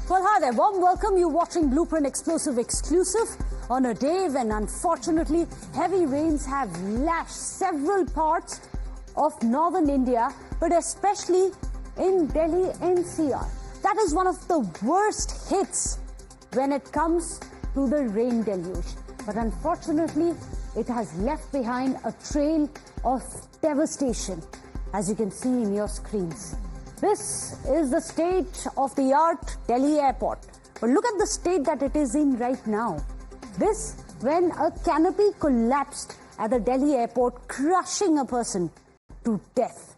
Well, hi there. Warm welcome. You're watching Blueprint Explosive Exclusive on a day when, unfortunately, heavy rains have lashed several parts of northern India, but especially in Delhi NCR. That is one of the worst hits when it comes to the rain deluge. But unfortunately, it has left behind a trail of devastation, as you can see in your screens. This is the state-of-the-art Delhi airport. But look at the state that it is in right now. This when a canopy collapsed at the Delhi airport, crushing a person to death.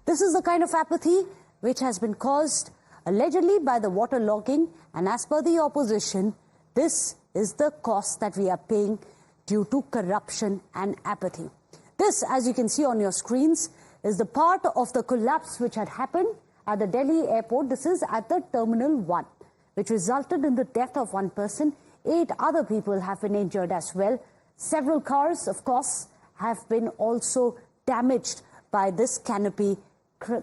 This is the kind of apathy which has been caused allegedly by the waterlogging, and as per the opposition, this is the cost that we are paying due to corruption and apathy. This, as you can see on your screens, is the part of the collapse which had happened at the Delhi airport. This is at the Terminal 1, which resulted in the death of one person. 8 other people have been injured as well. Several cars, of course, have been also damaged by this canopy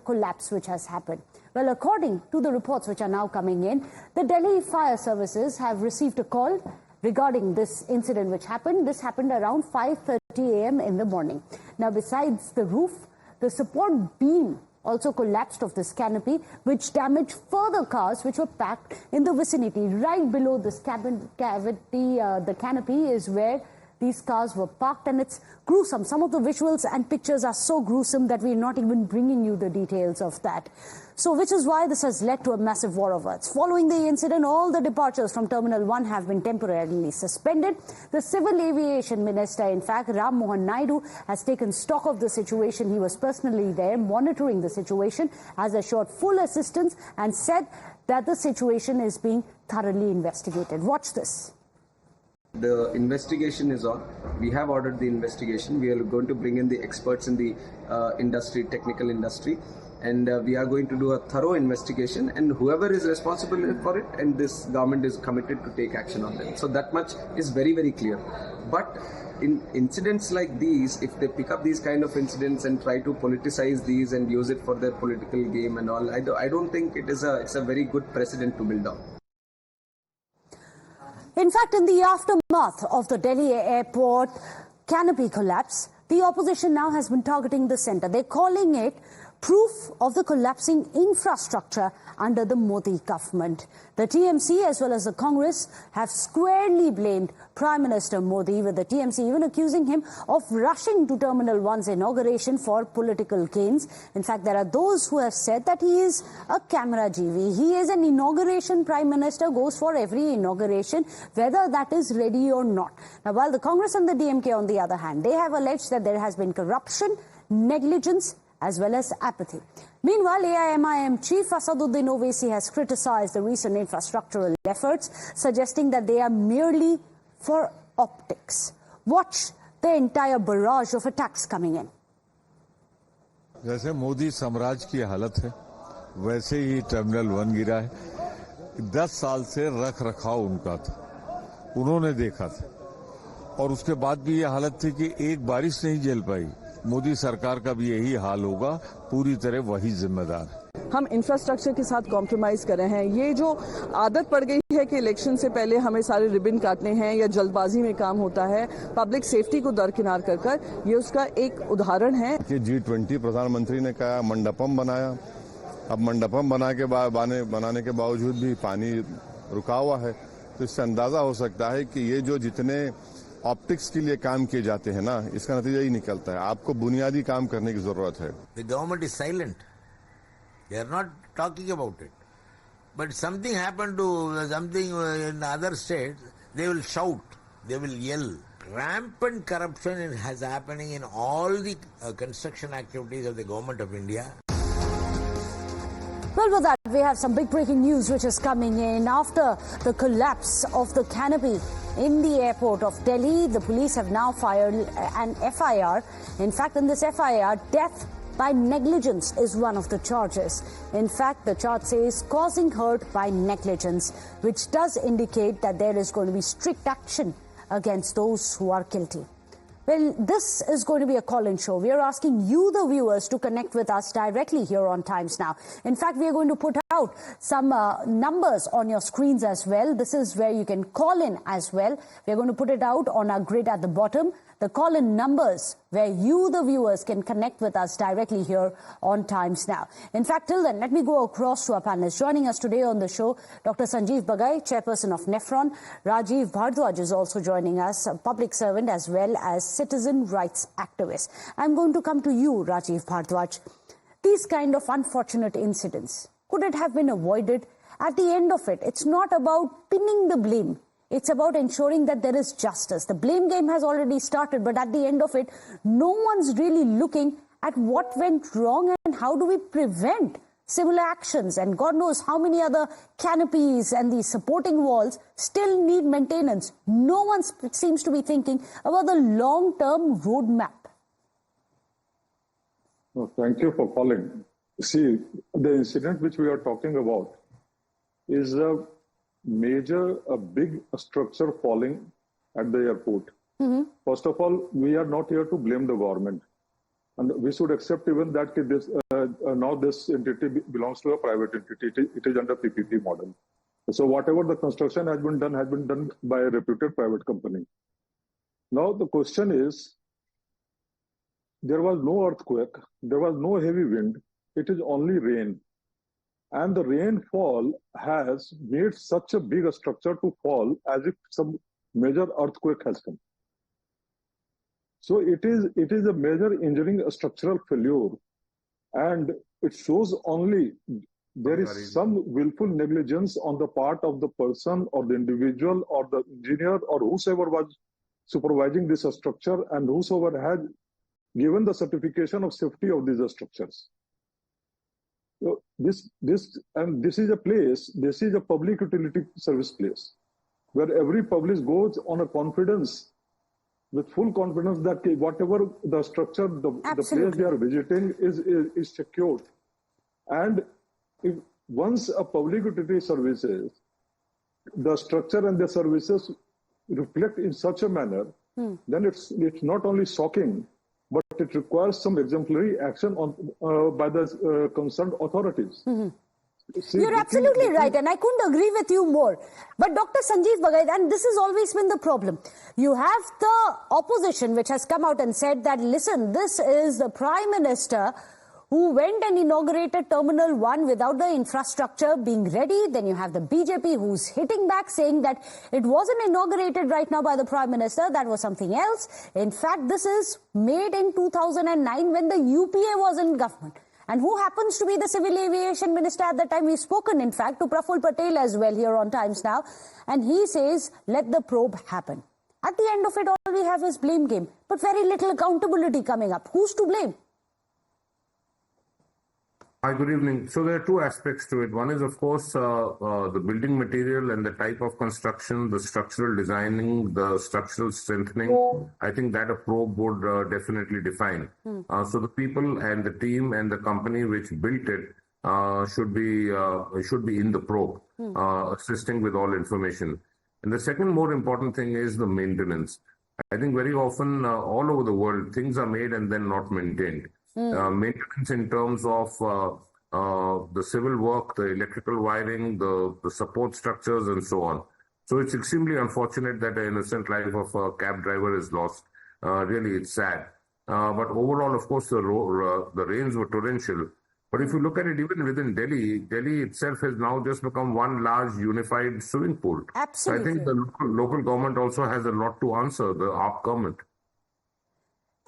collapse which has happened. Well, according to the reports which are now coming in, the Delhi Fire Services have received a call regarding this incident which happened. This happened around 5:30 a.m. in the morning. Now, besides the roof, the support beam also collapsed of this canopy, which damaged further cars which were packed in the vicinity. Right below this the canopy is where these cars were parked, and it's gruesome. Some of the visuals and pictures are so gruesome that we're not even bringing you the details of that. So, which is why this has led to a massive war of words. Following the incident, all the departures from Terminal 1 have been temporarily suspended. The Civil Aviation Minister, in fact, Ram Mohan Naidu, has taken stock of the situation. He was personally there monitoring the situation, has assured full assistance and said that the situation is being thoroughly investigated. Watch this. The investigation is on. We have ordered the investigation. We are going to bring in the experts in the industry, technical industry, and we are going to do a thorough investigation, and whoever is responsible for it, and this government is committed to take action on them. So that much is very, very clear. But in incidents like these, if they pick up these kind of incidents and try to politicize these and use it for their political game and all, I don't think it's a very good precedent to build on. In fact, in the aftermath of the Delhi airport canopy collapse, the opposition now has been targeting the centre. They're calling it proof of the collapsing infrastructure under the Modi government. The TMC as well as the Congress have squarely blamed Prime Minister Modi, with the TMC even accusing him of rushing to Terminal 1's inauguration for political gains. In fact, there are those who have said that he is a camera GV. He is an inauguration Prime Minister, goes for every inauguration, whether that is ready or not. Now, while the Congress and the DMK, on the other hand, they have alleged that there has been corruption, negligence, as well as apathy. Meanwhile, AIMIM Chief Asaduddin Owaisi has criticized the recent infrastructural efforts, suggesting that they are merely for optics. Watch the entire barrage of attacks coming in. जैसे मोदी साम्राज्य की हालत है, वैसे ही terminal 1 गिरा है. 10 साल से रख रखाव उनका था, उन्होंने देखा था, और उसके बाद भी ये हालत थी कि एक बारिश नहीं झेल पाई. मोदी सरकार का भी यही हाल होगा, पूरी तरह वही जिम्मेदार है. हम इंफ्रास्ट्रक्चर के साथ कॉम्प्रोमाइज कर रहे हैं. ये जो आदत पड़ गई है कि इलेक्शन से पहले हमें सारे रिबन काटने हैं या जल्दबाजी में काम होता है, पब्लिक सेफ्टी को दरकिनार कर कर, ये उसका एक उदाहरण है. कि G20 प्रधानमंत्री ने कहा मंडपम बनाया, अब मंडपम बनाने के बावजूद भी पानी रुका हुआ है. तो इससे अंदाजा हो सकता है कि ये जो जितने ऑप्टिक्स के लिए काम किए जाते हैं ना, इसका नतीजा ही निकलता है. आपको बुनियादी काम करने की जरूरत है. The government is silent. They are not talking about it. But something happened to something in other states, they will shout, they will yell. Rampant corruption is happening in all the construction activities of the government of India. Well, with that, we have some big breaking news which is coming in. After the collapse of the canopy in the airport of Delhi, the police have now fired an FIR. In fact, in this FIR, death by negligence is one of the charges. In fact, the charge says causing hurt by negligence, which does indicate that there is going to be strict action against those who are guilty. Well, this is going to be a call-in show. We are asking you, the viewers, to connect with us directly here on Times Now. In fact, we are going to put out some numbers on your screens as well. This is where you can call in as well. We are going to put it out on our grid at the bottom. The call-in numbers where you, the viewers, can connect with us directly here on Times Now. In fact, till then, let me go across to our panelists. Joining us today on the show, Dr. Sanjeev Bagai, chairperson of Nephron. Rajeev Bhardwaj is also joining us, a public servant as well as citizen rights activist. I'm going to come to you, Rajeev Bhardwaj. These kind of unfortunate incidents, could it have been avoided? At the end of it, it's not about pinning the blame. It's about ensuring that there is justice. The blame game has already started, but at the end of it, no one's really looking at what went wrong and how do we prevent similar actions. And God knows how many other canopies and the supporting walls still need maintenance. No one seems to be thinking about the long-term roadmap. No, thank you for calling. See, the incident which we are talking about is a big structure falling at the airport. First of all, we are not here to blame the government. And we should accept even that now this entity belongs to a private entity. It is under PPP model. So whatever the construction has been done by a reputed private company. Now the question is, there was no earthquake, there was no heavy wind, it is only rain. And the rainfall has made such a big structure to fall as if some major earthquake has come. So it is a major injuring a structural failure, and it shows only there is some willful negligence on the part of the person or the individual or the engineer or whosoever was supervising this structure and whosoever had given the certification of safety of these structures. So this is a place, this is a public utility service place where every public goes on a confidence, with full confidence that whatever the structure, the place they are visiting is secured. And if once a public utility services, the structure and the services reflect in such a manner, then it's not only shocking, but it requires some exemplary action by the concerned authorities. See, you're absolutely right, and I couldn't agree with you more. But Dr. Sanjeev Bagai, and this has always been the problem. You have the opposition which has come out and said that, listen, this is the Prime Minister who went and inaugurated Terminal 1 without the infrastructure being ready. Then you have the BJP who's hitting back, saying that it wasn't inaugurated right now by the Prime Minister, that was something else. In fact, this is made in 2009 when the UPA was in government. And who happens to be the Civil Aviation Minister at the time? We've spoken, in fact, to Prof Patel as well here on Times Now. And he says, let the probe happen. At the end of it, all we have is blame game, but very little accountability coming up. Who's to blame? Hi, good evening. So there are two aspects to it. One is, of course, the building material and the type of construction, the structural designing, the structural strengthening. I think that a probe would definitely define. So the people and the team and the company which built it should be in the probe, assisting with all information. And the second more important thing is the maintenance. I think very often all over the world, things are made and then not maintained. Maintenance in terms of the civil work, the electrical wiring, the support structures, and so on. So it's extremely unfortunate that an innocent life of a cab driver is lost. Really, it's sad. But overall, of course, the rains were torrential. But if you look at it, even within Delhi, Delhi itself has now just become one large unified swimming pool. Absolutely. So I think the local government also has a lot to answer, the AAP government.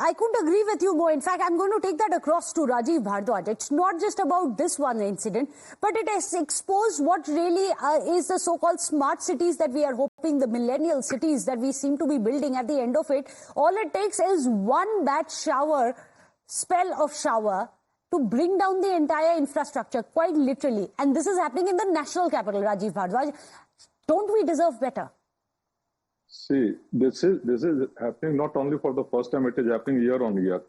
I couldn't agree with you more. In fact, I'm going to take that across to Rajeev Bhardwaj. It's not just about this one incident, but it has exposed what really is the so-called smart cities that we are hoping, the millennial cities that we seem to be building. At the end of it, all it takes is one bad spell of shower to bring down the entire infrastructure, quite literally. And this is happening in the national capital, Rajeev Bhardwaj. Don't we deserve better? See, this is happening not only for the first time, it is happening year on year.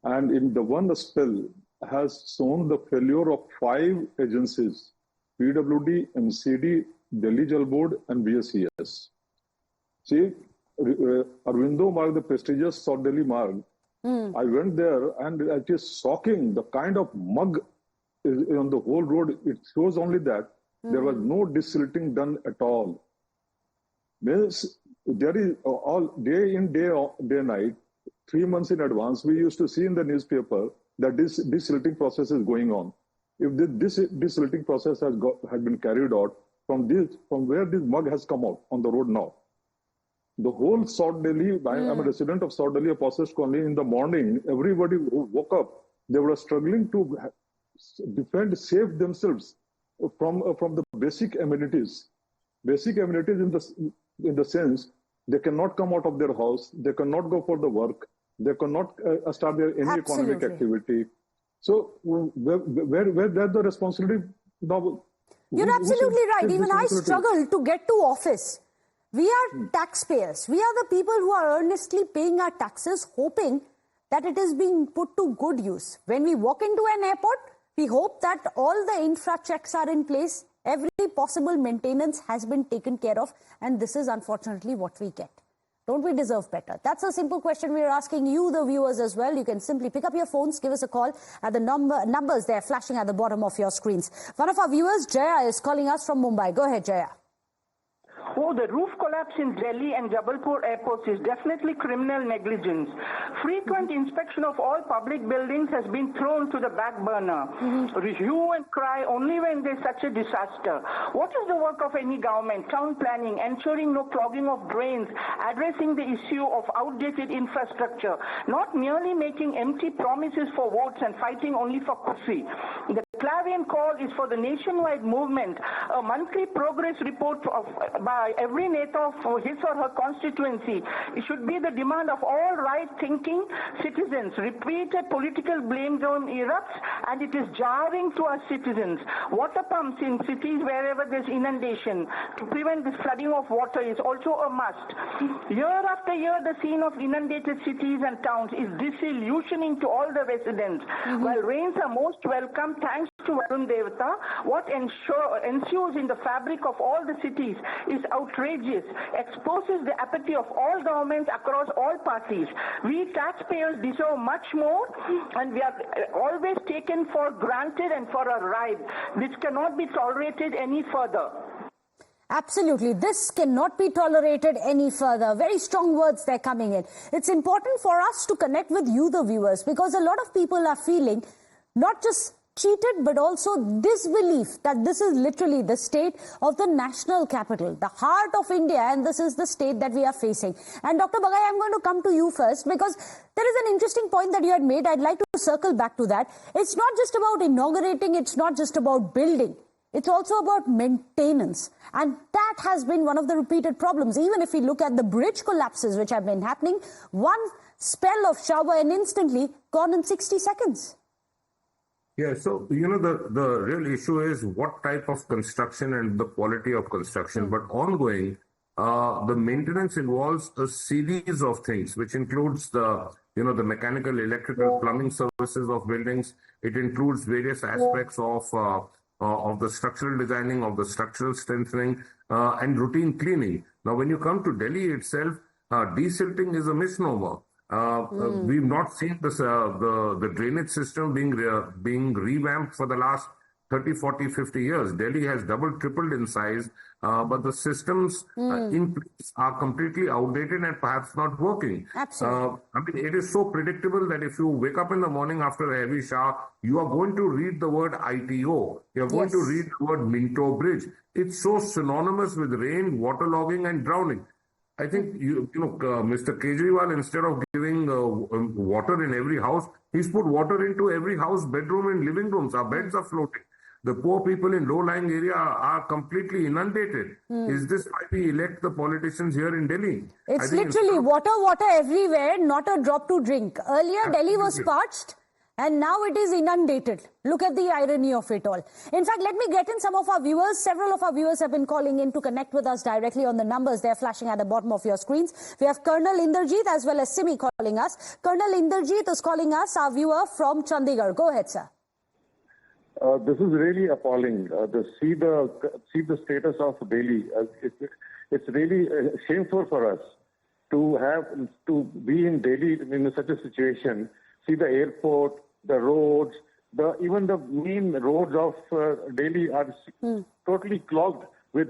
And in the one spill has shown the failure of 5 agencies, PWD, MCD, Delhi Jal Board, and BSES. See, Arvindo Marg, the prestigious South Delhi Marg. I went there and it is shocking. The kind of mug is on the whole road. It shows only that there was no desilting done at all. Means there is all day in, day night, 3 months in advance, we used to see in the newspaper that this desilting process is going on. If this desilting process has been carried out from where this mug has come out on the road now, the whole South Delhi, I'm a resident of South Delhi, a possessed colony. In the morning, everybody who woke up, they were struggling to save themselves from the basic amenities. Basic amenities in the sense they cannot come out of their house, they cannot go for the work, they cannot start any economic activity. So where there's the responsibility? You're absolutely right. Even I struggle to get to office. We are taxpayers. We are the people who are earnestly paying our taxes, hoping that it is being put to good use. When we walk into an airport, we hope that all the infra checks are in place, every possible maintenance has been taken care of, and this is unfortunately what we get. Don't we deserve better? That's a simple question we are asking you, the viewers, as well. You can simply pick up your phones, give us a call at the numbers there flashing at the bottom of your screens. One of our viewers, Jaya, is calling us from Mumbai. Go ahead, Jaya. Oh, the roof collapse in Delhi and Jabalpur airports is definitely criminal negligence. Frequent inspection of all public buildings has been thrown to the back burner. Hue and cry only when there's such a disaster. What is the work of any government? Town planning, ensuring no clogging of drains, addressing the issue of outdated infrastructure, not merely making empty promises for votes and fighting only for pussy. The clarion call is for the nationwide movement. A monthly progress report by every Neta of his or her constituency. It should be the demand of all right-thinking citizens. Repeated political blame game erupts, and it is jarring to our citizens. Water pumps in cities wherever there's inundation to prevent the flooding of water is also a must. Year after year, the scene of inundated cities and towns is disillusioning to all the residents. While rains are most welcome, thanks to Varun Devata, what ensues in the fabric of all the cities is outrageous, exposes the apathy of all governments across all parties. We taxpayers deserve much more, and we are always taken for granted and for a ride. This cannot be tolerated any further. Absolutely. This cannot be tolerated any further. Very strong words they're coming in. It's important for us to connect with you, the viewers, because a lot of people are feeling not just cheated, but also disbelief that this is literally the state of the national capital, the heart of India, and this is the state that we are facing. And Dr. Bagai, I'm going to come to you first, because there is an interesting point that you had made. I'd like to circle back to that. It's not just about inaugurating, it's not just about building. It's also about maintenance. And that has been one of the repeated problems. Even if we look at the bridge collapses which have been happening, one spell of shower and instantly gone in 60 seconds. Yeah, so, the real issue is what type of construction and the quality of construction. But ongoing, the maintenance involves a series of things, which includes the mechanical, electrical, plumbing services of buildings. It includes various aspects of the structural designing, of the structural strengthening, and routine cleaning. Now, when you come to Delhi itself, desilting is a misnomer. We've not seen this, the drainage system being revamped for the last 30, 40, 50 years. Delhi has doubled, tripled in size, but the systems in place are completely outdated and perhaps not working. Absolutely. It is so predictable that if you wake up in the morning after a heavy shower, you are going to read the word ITO. You're going to read the word Minto Bridge. It's so synonymous with rain, waterlogging, and drowning. I think, Mr. Kejriwal, instead of giving water in every house, he's put water into every house, bedroom and living rooms. Our beds are floating. The poor people in low-lying area are completely inundated. Is this why we elect the politicians here in Delhi? It's literally water everywhere, not a drop to drink. Earlier, Delhi was parched, and now it is inundated. Look at the irony of it all. In fact, let me get in some of our viewers. Several of our viewers have been calling in to connect with us directly on the numbers. They're flashing at the bottom of your screens. We have Colonel Inderjeet as well as Simi calling us. Colonel Inderjeet is calling us, our viewer from Chandigarh. Go ahead, sir. This is really appalling. See the status of Delhi. It's really shameful for us. to be in Delhi in such a situation, see the airport, the roads, even the main roads of Delhi are totally clogged with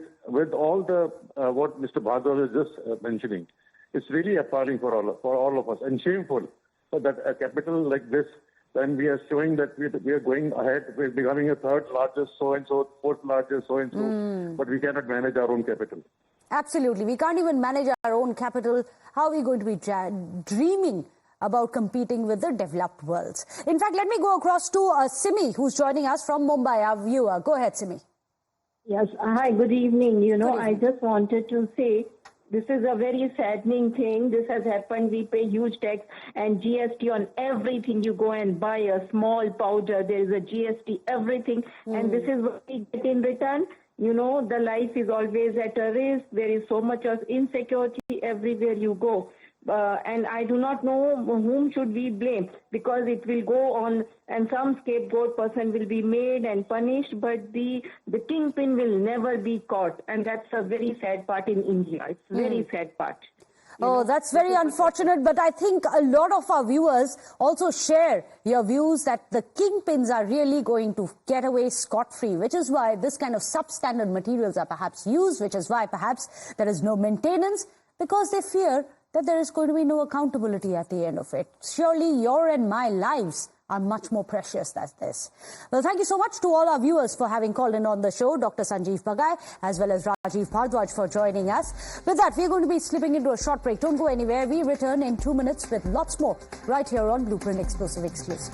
all the what Mr. Bhardwaj is just mentioning. It's really appalling for all of us and shameful that a capital like this, when we are showing that we are going ahead, we're becoming a third largest so-and-so, fourth largest so-and-so, but we cannot manage our own capital. Absolutely. We can't even manage our own capital. How are we going to be dreaming about competing with the developed worlds? In fact, let me go across to Simi, who's joining us from Mumbai, our viewer. Go ahead, Simi. Yes. Hi, good evening. I just wanted to say this is a very saddening thing. This has happened. We pay huge tax and GST on everything. You go and buy a small powder, there is a GST, everything. And this is what we get in return. The life is always at a risk. There is so much of insecurity everywhere you go. And I do not know whom should we blame, because it will go on and some scapegoat person will be made and punished, but the kingpin will never be caught. And that's a very sad part in India. It's a very sad part. That's very unfortunate, but I think a lot of our viewers also share your views that the kingpins are really going to get away scot-free, which is why this kind of substandard materials are perhaps used, which is why perhaps there is no maintenance, because they fear that there is going to be no accountability at the end of it. Surely your and my lives are much more precious than this. Well, thank you so much to all our viewers for having called in on the show, Dr. Sanjeev Bagai, as well as Rajeev Bhardwaj for joining us. With that, we're going to be slipping into a short break. Don't go anywhere. We return in 2 minutes with lots more right here on Blueprint Explosive Exclusive.